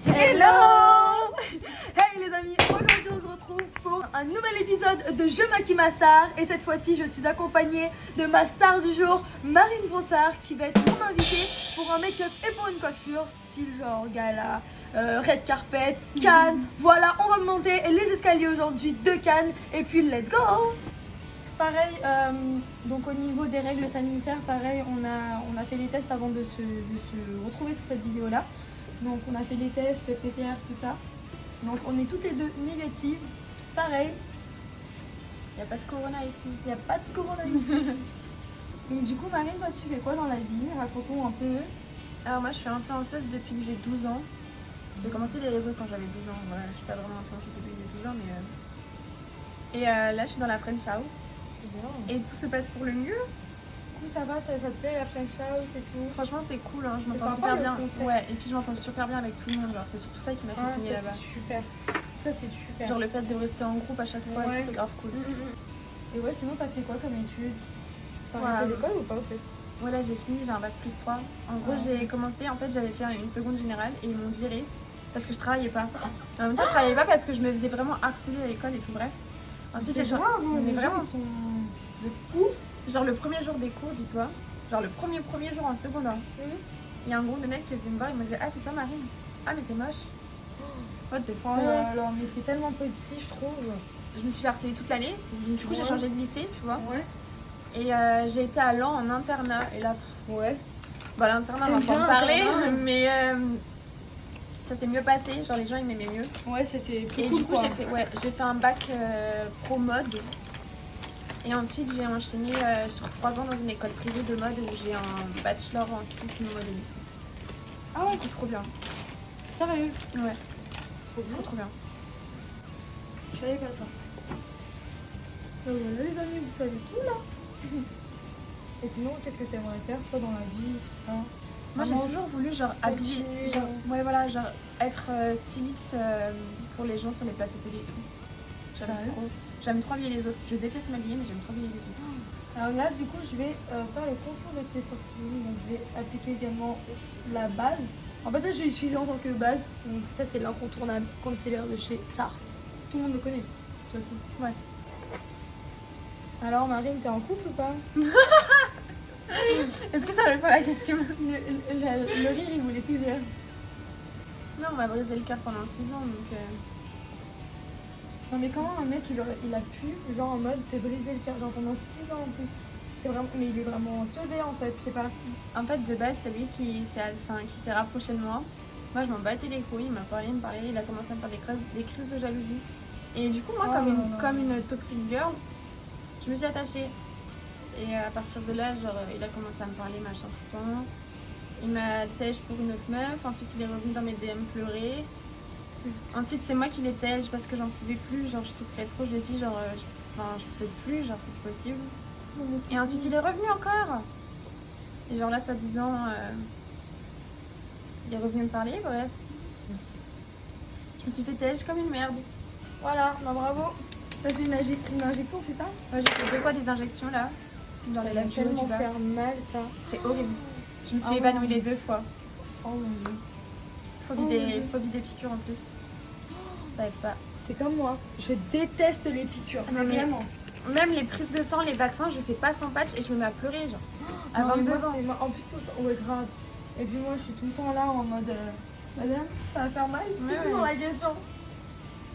Hello! Hey les amis, aujourd'hui on se retrouve pour un nouvel épisode de Je maquille ma star. Et cette fois-ci je suis accompagnée de ma star du jour, Marine Brossard, qui va être mon invitée pour un make-up et pour une coiffure style genre gala, red carpet, Cannes. Voilà, on va monter les escaliers aujourd'hui de Cannes et puis let's go! Pareil, donc au niveau des règles sanitaires, pareil, on a fait les tests avant de se retrouver sur cette vidéo-là. Donc on a fait les tests, PCR, tout ça. Donc on est toutes les deux négatives. Pareil. Il n'y a pas de corona ici. Il n'y a pas de corona ici. Donc du coup, Marine, toi tu fais quoi dans la vie? Raconte-nous un peu. Alors moi je suis influenceuse depuis que j'ai 12 ans. J'ai commencé les réseaux quand j'avais 12 ans. Voilà, je suis pas vraiment influenceuse depuis que j'ai 12 ans, mais... Et là je suis dans la French House. Et tout se passe pour le mieux. Du coup, ça va, ça te plaît la French House et tout? Franchement c'est cool, hein. Je C'est m'entends sympa, super le bien. concept. Ouais, et puis je m'entends super bien avec tout le monde. Genre, c'est surtout ça qui m'a fait signer ça là-bas. c'est super. Ça c'est super. Genre le fait de rester en groupe à chaque fois, Ouais. et tout, c'est grave cool. Et ouais, sinon t'as fait quoi comme études? T'as Ouais. arrêté l'école ou pas au fait? Voilà, j'ai fini, j'ai un bac plus 3. En gros, j'ai commencé, en fait, j'avais fait une seconde générale et ils m'ont virée parce que je travaillais pas. En même temps, je travaillais pas parce que je me faisais vraiment harceler à l'école et tout, bref. Ensuite, C'est j'ai grave, mais les vraiment, gens, ils sont de ouf. genre le premier jour des cours, dis-toi, genre le premier jour en seconde, il y a un groupe de mecs qui est venu me voir, ils m'ont dit: ah, c'est toi Marine? Ah, mais t'es moche. Oh, t'es Oh fou. là là, mais c'est tellement petit, je trouve. Je me suis fait harceler toute l'année, donc du coup, j'ai changé de lycée, tu vois. Ouais. Et j'ai été à Laon en internat, et là, Ouais. bah, l'internat, on va T'aimes pas en bien parler, l'internat? mais ça s'est mieux passé, genre les gens ils m'aimaient mieux. Ouais, c'était plus Et cool, du coup, quoi. j'ai fait un bac pro mode. Et ensuite, j'ai enchaîné sur 3 ans dans une école privée de mode où j'ai un bachelor en stylisme et modélisme. Ah ouais, Du coup, trop bien. sérieux? Ouais, Trop bien. trop bien. Je savais pas ça. Donc voilà les amis, vous savez tout là. Et sinon, qu'est-ce que t'aimerais faire toi dans la vie, tout ça? Moi, j'ai Vraiment toujours voulu genre habiller, continuer, genre, ouais voilà, genre être styliste pour les gens sur les plateaux télé et tout. J'aime Sérieux? trop. J'aime trop habiller les autres. Je déteste m'habiller, mais j'aime trop habiller les autres. Alors là, du coup, je vais faire le contour de tes sourcils. Donc, je vais appliquer également la base. En fait, ça, je vais l'utiliser en tant que base. Donc, ça, c'est l'incontournable concealer de chez Tarte. Tout le monde le connaît, toi aussi. Ouais. Alors, Marine, t'es en couple ou pas? Est-ce que ça répond à la question? Le rire, il voulait tout dire. Non, on m'a brisé le cœur pendant 6 ans, donc... Non, mais comment un mec, il a pu, genre en mode, te briser le cœur, genre pendant 6 ans en plus? C'est vraiment, mais il est vraiment teubé en fait, je sais pas. En fait, de base, c'est lui qui s'est rapproché de moi. Moi, je m'en battais les couilles, il m'a pas rien parlé, il a commencé à me faire des crises de jalousie. Et du coup, moi, Oh comme une toxic girl, je me suis attachée. Et à partir de là, genre, il a commencé à me parler, machin, tout le temps. Il m'a tège pour une autre meuf, ensuite il est revenu dans mes DM pleurer. Ensuite, c'est moi qui l'ai tège parce que j'en pouvais plus, genre, je souffrais trop, je lui ai dit, genre, je peux plus, genre, c'est possible. Et ensuite, il est revenu encore. Et genre là, soi-disant, il est revenu me parler, bref. Je me suis fait têche comme une merde. Voilà, bah bravo. T'as fait une injection, c'est ça? Ouais, j'ai fait 2 fois des injections là, dans Ça les va lames du haut tellement du bas. faire mal ça. C'est horrible. Je me suis Ah évanouie ouais. les 2 fois. Oh mon dieu. Phobie des piqûres en plus. Ça aide pas. T'es comme moi, je déteste les piqûres. Non, mais- Vraiment. Même les prises de sang, les vaccins, je fais pas sans patch et je me mets à pleurer, genre. À Non, mais 22 moi, ans. En plus, tout le temps, ouais, grave. Et puis moi, je suis tout le temps là en mode madame, ça va faire mal? Ouais, C'est toujours ouais. la question.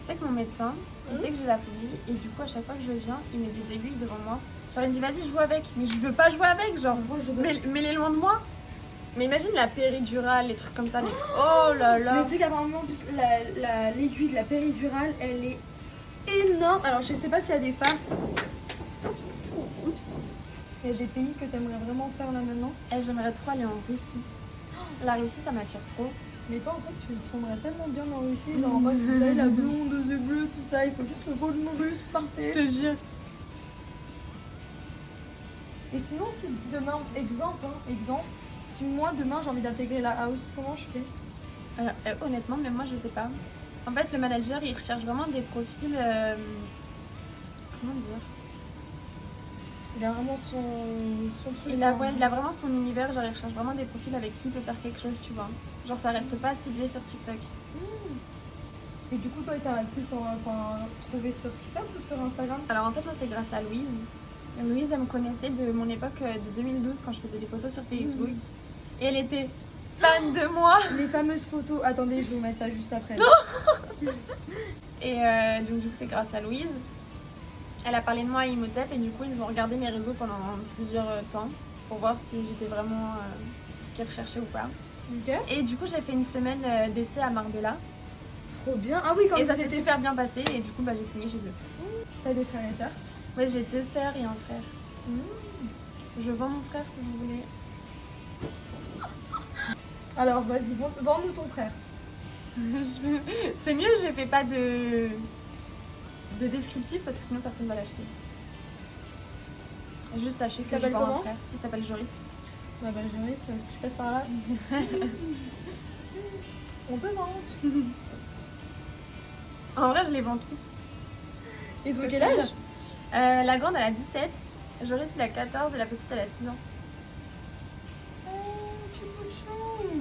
Tu sais que mon médecin, il sait que j'ai la phobie et du coup, à chaque fois que je viens, il met des aiguilles devant moi. Genre, il me dit vas-y, joue avec, mais je veux pas jouer avec, genre. Moi, je Mets-les loin de moi. Mais imagine la péridurale, les trucs comme ça, les... Oh là Mais là. tu sais qu'apparemment, en plus, l'aiguille de la péridurale, elle est énorme. Alors, je sais pas s'il y a des femmes. Oups. Il y a des pays que t'aimerais vraiment faire là maintenant. Eh, j'aimerais trop aller en Russie. La Russie, ça m'attire trop. Mais toi, en fait, tu tomberais tellement bien en Russie. Genre, en mode, vous savez, la blonde aux yeux bleus, tout ça. Il faut juste le golden russe Je parfait. te jure. Et sinon, si demain, exemple, si moi, demain, j'ai envie d'intégrer la house, comment je fais? Alors, honnêtement, même moi, je sais pas. En fait, le manager, il recherche vraiment des profils... Comment dire? Il a vraiment son truc. Il a vraiment son univers, genre il recherche vraiment des profils avec qui il peut faire quelque chose, tu vois. Genre ça reste pas ciblé sur TikTok. Parce que du coup, toi, t'as plus trouvé sur TikTok ou sur Instagram? Alors en fait, moi, c'est grâce à Louise. Louise, elle me connaissait de mon époque de 2012 quand je faisais des photos sur Facebook. Et elle était fan de moi. Les fameuses photos. Attendez, je vais vous mettre ça juste après. Et donc du coup, c'est grâce à Louise. Elle a parlé de moi à Imhotep et du coup, ils ont regardé mes réseaux pendant plusieurs temps pour voir si j'étais vraiment ce qu'ils recherchaient ou pas. Ok. Et du coup, j'ai fait une semaine d'essai à Marbella. Trop bien. Ah oui, quand Et vous ça s'est étiez- super bien passé et du coup, bah, j'ai signé chez eux. T'as des frères et sœurs? Ouais, j'ai 2 sœurs et un frère. Je vends mon frère si vous voulez. Alors, vas-y, vends-nous ton frère. C'est mieux, je fais pas de descriptif parce que sinon personne va l'acheter. Juste sachez que je s'appelle vends un comment? frère. Il s'appelle Joris. Bah, Joris, si tu passes par là. On te vend. En vrai, je les vends tous. Ils ont Je quel te âge? jure. La grande, elle a 17. Joris, il a 14 et la petite, elle a 6 ans. Oh, tu es cochon.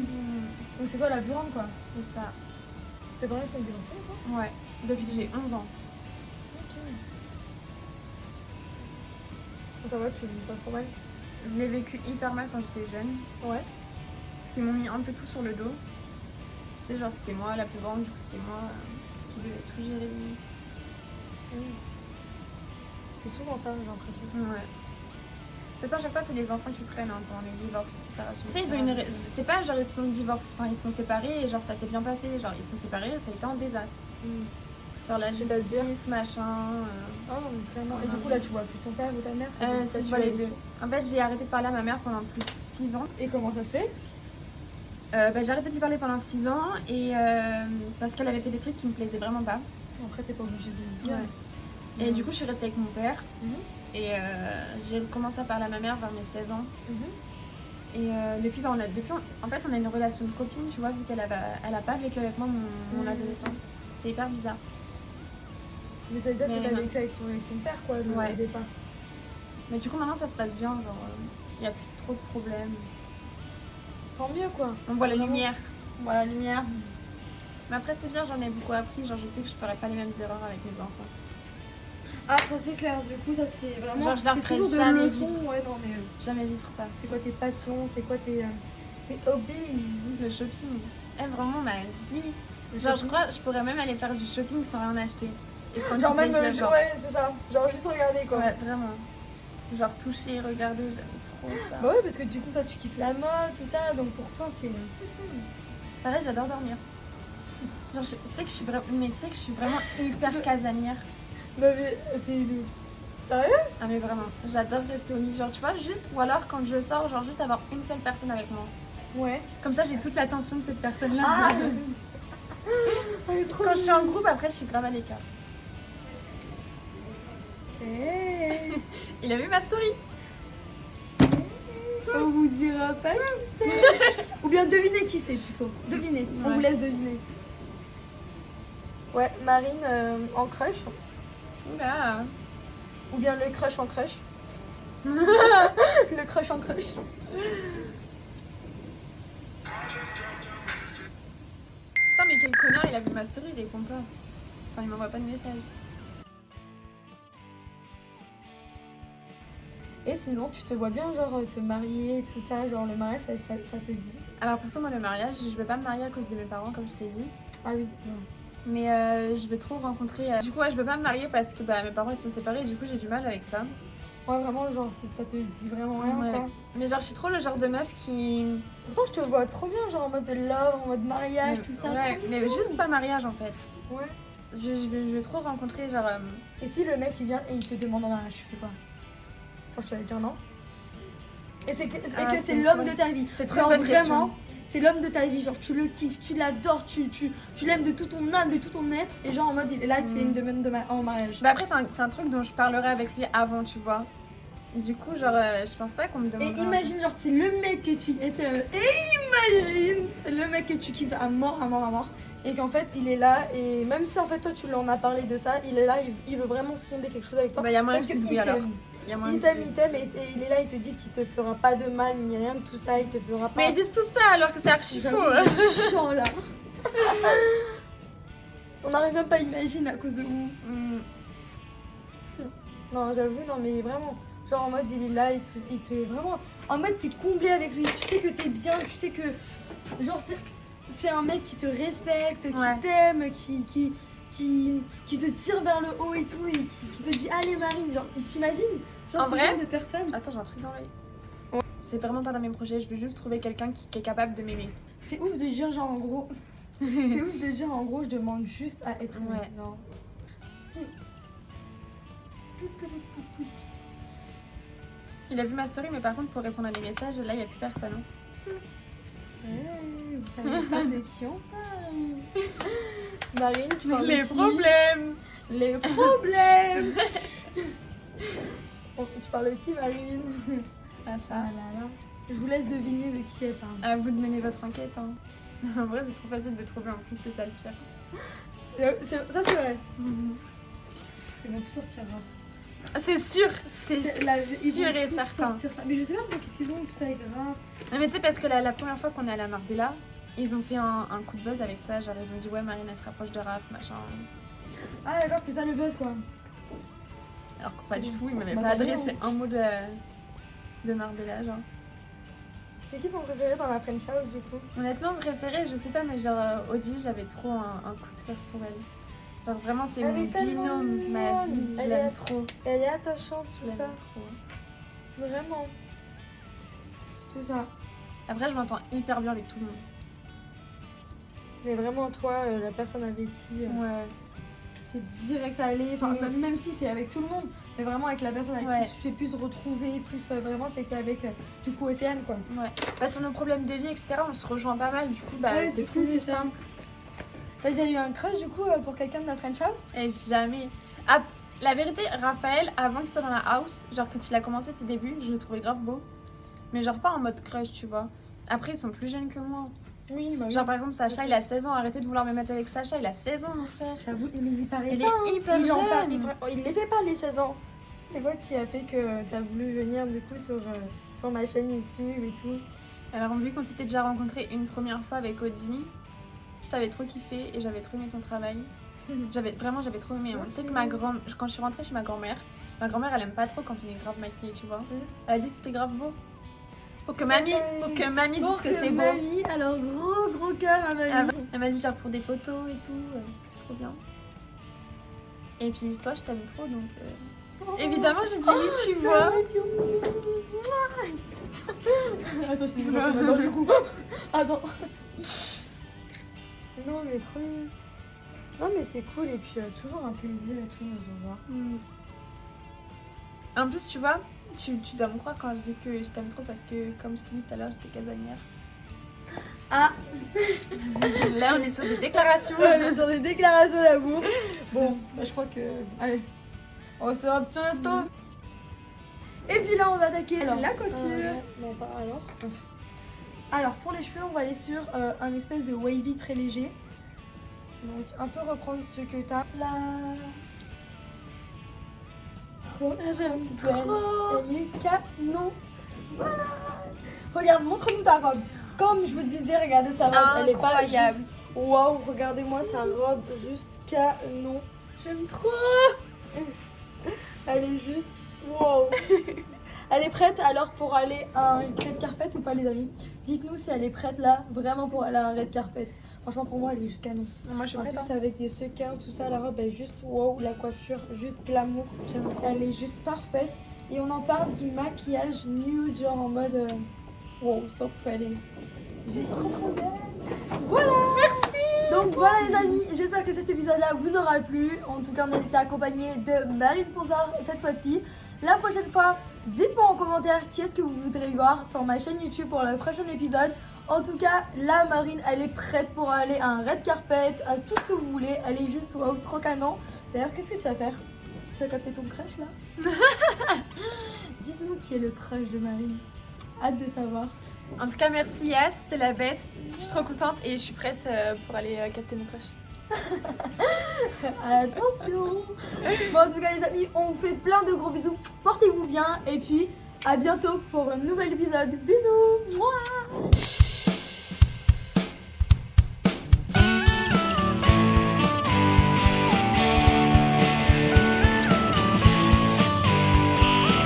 Donc, c'est toi la plus grande, quoi. C'est ça. Tes parents, ils sont divorcés, quoi? Ouais. Depuis que j'ai 11 ans. Ok. Ça va, tu le vis pas trop mal? Je l'ai vécu hyper mal quand j'étais jeune. Ouais. Parce qu'ils m'ont mis un peu tout sur le dos. Tu sais, genre, c'était moi la plus grande, du coup, c'était moi qui devais tout gérer limite. C'est souvent ça, j'ai l'impression. Ouais. De toute façon, à chaque fois, c'est les enfants qui prennent pendant les divorces, les séparations. Tu sais, ils ont c'est pas genre ils sont divorcés, enfin ils sont séparés et genre ça s'est bien passé. Genre ils sont séparés, ça a été un désastre. Genre la C'est-à-dire justice, machin. Ah non, mais clairement. Et du coup, là, tu vois plus ton père ou ta mère? Si je vois les deux. En fait, j'ai arrêté de parler à ma mère pendant plus de 6 ans. Et comment ça se fait? J'ai arrêté de lui parler pendant 6 ans et parce qu'elle avait fait des trucs qui me plaisaient vraiment pas. Après, t'es pas obligée de le dire. Ouais. Et du coup, je suis restée avec mon père. Et j'ai commencé à parler à ma mère vers mes 16 ans. Et depuis, en fait, on a une relation de copine, tu vois, vu qu'elle a pas vécu avec moi mon adolescence. C'est hyper bizarre. Mais ça veut dire Mais que t'as non. vécu avec ton père, quoi, Ouais. au départ. Mais du coup, maintenant, ça se passe bien, genre, il n'y a plus trop de problèmes. Tant mieux, quoi. On voit la Vraiment. lumière. On voit la lumière. Mais après, c'est bien, j'en ai beaucoup appris. Genre, je sais que je ferai pas les mêmes erreurs avec mes enfants. Ah, ça c'est clair, du coup, ça c'est vraiment. Genre, je leur c'est ferai toujours de jamais leçons, vivre. ouais, non, mais. Jamais vivre ça. C'est quoi tes passions? C'est quoi tes hobbies? Le shopping. Vraiment, ma vie. Genre, je crois que je pourrais même aller faire du shopping sans rien acheter. Et prendre Genre, du même. plaisir, genre. Ouais, c'est ça. Genre, juste regarder, quoi. Ouais, vraiment. Genre, toucher, regarder, j'aime trop ça. Bah ouais, parce que du coup, toi, tu kiffes la mode, tout ça, donc pour toi, c'est. Pareil, j'adore dormir. Genre, tu sais que je suis vraiment, mais tu sais que je suis vraiment hyper casanière. Non, mais t'es. Sérieux? Ah mais vraiment, j'adore rester au lit, genre tu vois, juste, ou alors quand je sors, genre juste avoir une seule personne avec moi. Ouais. Comme ça, j'ai toute l'attention de cette personne-là. Ah trop Quand je suis en groupe, après, je suis grave à l'écart. Hey. Il a vu ma story. On vous dira pas qui c'est. Ou bien devinez qui c'est plutôt. Devinez, on Ouais. vous laisse deviner. Ouais, Marine en crush. Oula. Ou bien le crush en crush. Le crush en crush. Putain, mais quel connard, il a vu ma story, il est con pas. Enfin, il m'envoie pas de message. Et sinon, tu te vois bien, genre, te marier, tout ça, genre, le mariage, ça te dit? Alors, pour ça, moi, le mariage, je vais pas me marier à cause de mes parents, comme je t'ai dit. Ah oui, Mais je vais trop rencontrer. Du coup, ouais, je veux pas me marier parce que bah, mes parents ils sont séparés, et du coup, j'ai du mal avec ça. ouais, vraiment, genre, ça te dit vraiment rien, Ouais. quoi. Mais genre, je suis trop le genre de meuf qui. Pourtant, je te vois trop bien, genre, en mode love, en mode mariage, tout ça. Ouais, trop mais mignon. juste pas mariage en fait. Ouais. Je veux trop rencontrer, genre. Et si le mec, il vient et il te demande en mariage, tu fais quoi? Genre, je t'avais dit non. Et c'est que Ah, c'est c'est l'homme trop- de ta vie. c'est trop Genre, une bonne question. vraiment, c'est l'homme de ta vie. Genre, tu le kiffes, tu l'adores, tu l'aimes de tout ton âme, de tout ton être. Et genre, en mode, il est là, il te fait une demande en mariage. Bah après, c'est un truc dont je parlerai avec lui avant, tu vois. Du coup, genre, je pense pas qu'on me Et demande. imagine, genre, c'est le mec que tu. Et imagine, c'est le mec que tu kiffes à mort, à mort, à mort. Et qu'en fait, il est là. Et même si en fait, toi, tu lui en as parlé de ça, il est là, il veut vraiment fonder quelque chose avec toi. Bah, y a moyen parce qu'il se qu'il bouille, alors. t'aime. Il y a moins il de t'aime, vie. il t'aime et il est là, il te dit qu'il te fera pas de mal ni rien de tout ça, il te fera pas. Mais ils disent tout ça alors que c'est archi faux. J'avoue, c'est chiant là. On n'arrive même pas à imaginer à cause de vous. Non, j'avoue, non, mais vraiment. Genre en mode, il est là, il te vraiment. En mode, t'es comblé avec lui. Tu sais que t'es bien, tu sais que. Genre, c'est un mec qui te respecte, Ouais. qui t'aime, qui te tire vers le haut et tout, et qui te dit, allez, Marine. Genre, t'imagines? Genre, En ce vrai genre de personne. Attends, j'ai un truc dans l'œil. C'est vraiment pas dans mes projets, je veux juste trouver quelqu'un qui est capable de m'aimer. C'est ouf de dire, genre, en gros. C'est ouf de dire, en gros, je demande juste à être aimée, Ouais. genre. Il a vu ma story, mais par contre, pour répondre à des messages, là, il n'y a plus personne. Hein. Hey, vous savez pas de qui on parle. Marine, tu parles Les de qui? problèmes. Les problèmes. Tu parles de qui, Marine? Ah, Ah ça. là là. Je vous laisse deviner de qui elle parle. À vous de mener votre enquête. Hein. En vrai, c'est trop facile de trouver, en plus, c'est ça le pire. Ça, c'est vrai. Ils vont tout sortir. Hein. C'est sûr, c'est Ils sûr vont et tous certain. sortir ça. Mais je sais pas pourquoi, qu'est-ce qu'ils ont, tout ça est grave. Non, mais tu sais, parce que la première fois qu'on est allé à Marbella, ils ont fait un coup de buzz avec ça. Genre, ils ont dit, ouais, Marine, elle se rapproche de Raph, machin. Ah d'accord, c'était ça le buzz quoi. Alors que pas du tout, ils m'avaient Bah, pas t'as adressé raison. un mot de Marbella, genre. C'est qui ton préféré dans la French House du coup? Honnêtement, préférée, je sais pas, mais genre, Audie, j'avais trop un coup de cœur pour elle. Genre, vraiment, c'est Elle mon est tellement binôme, ma vie, mignonne. je Elle l'aime est- trop. Elle est attachante, Je tout l'aime ça. trop. Vraiment. Tout ça. Après, je m'entends hyper bien avec tout le monde. Mais vraiment, toi, la personne avec qui Ouais. c'est direct à aller, enfin, Mm. même si c'est avec tout le monde, mais vraiment avec la personne avec Ouais. qui tu fais plus retrouver, plus vraiment c'était avec du coup Océane quoi. Ouais. Bah, sur nos problèmes de vie, etc., on se rejoint pas mal, du coup, bah, Ouais, c'est du coup, plus c'est ça. simple. T'as déjà eu un crush du coup pour quelqu'un de la French House? Et jamais. Ah, la vérité, Raphaël, avant qu'il soit dans la house, genre quand il a commencé ses débuts, je le trouvais grave beau. Mais genre pas en mode crush, tu vois. Après, ils sont plus jeunes que moi. Oui, bah oui. Genre par exemple, Sacha, il a 16 ans. Arrêtez de vouloir me mettre avec Sacha, il a 16 ans, mon frère. J'avoue, il y paraît Il pas. est hyper il en jeune. parle, il les fait pas les 16 ans. C'est quoi qui a fait que t'as voulu venir du coup sur ma chaîne YouTube et tout? Alors, vu qu'on s'était déjà rencontrés une première fois avec Audie, je t'avais trop kiffé et j'avais trop aimé ton travail. J'avais trop aimé. Tu sais que quand je suis rentrée chez ma grand-mère elle aime pas trop quand on est grave maquillée, tu vois. Elle a dit que c'était grave beau. Pour que mamie dise que c'est beau. Mamie, alors gros cœur à mamie. Elle m'a dit genre pour des photos et tout, trop bien. Et puis toi, je t'aime trop donc. Évidemment, j'ai dit oui, tu vois. Attends, je t'ai dit non, du coup. Attends. Non, mais trop mignon. Non, mais c'est cool et puis toujours un plaisir et tout de se voir. En plus, tu vois, tu dois me croire quand je dis que je t'aime trop parce que, comme je t'ai dit tout à l'heure, j'étais casanière. Ah, Là, on est sur des déclarations. on est sur des déclarations d'amour. Bon, bah, je crois que. Allez, on se fait un petit resto. Et puis là, on va attaquer la coiffure. Non, pas alors. Alors, pour les cheveux, on va aller sur un espèce de wavy très léger. Donc, un peu reprendre ce que t'as là. Trop, J'aime belle. Elle est canon. Voilà. Regarde, montre-nous ta robe. Comme je vous disais, regardez sa robe. Elle est pas Incroyable. juste... Waouh, regardez-moi sa robe, juste canon. J'aime trop. Elle est juste... Waouh. Elle est prête alors pour aller à un red carpet ou pas les amis? Dites-nous si elle est prête là, vraiment pour aller à un red carpet. Franchement pour moi elle est juste canon. Moi, je suis En prête. plus avec des sequins, tout ça, la robe elle est juste wow, la coiffure juste glamour. J'aime trop. Elle est juste parfaite. Et on en parle du maquillage nude, genre en mode wow, so pretty. Juste trop belle. Voilà. Merci. Donc voilà les amis, j'espère que cet épisode là vous aura plu. En tout cas on a été accompagné de Marine Ponsard cette fois-ci. La prochaine fois, dites-moi en commentaire qui est-ce que vous voudrez voir sur ma chaîne YouTube pour le prochain épisode. En tout cas, là, Marine, elle est prête pour aller à un red carpet, à tout ce que vous voulez. Elle est juste, waouh, trop canon. D'ailleurs, qu'est-ce que tu vas faire? Tu vas capter ton crush, là? Dites-nous qui est le crush de Marine. Hâte de savoir. En tout cas, merci Yas, c'était la best. Je suis trop contente et je suis prête pour aller capter mon crush. Attention. Bon, en tout cas les amis, on vous fait plein de gros bisous. Portez-vous bien et puis à bientôt pour un nouvel épisode. Bisous. Mouah.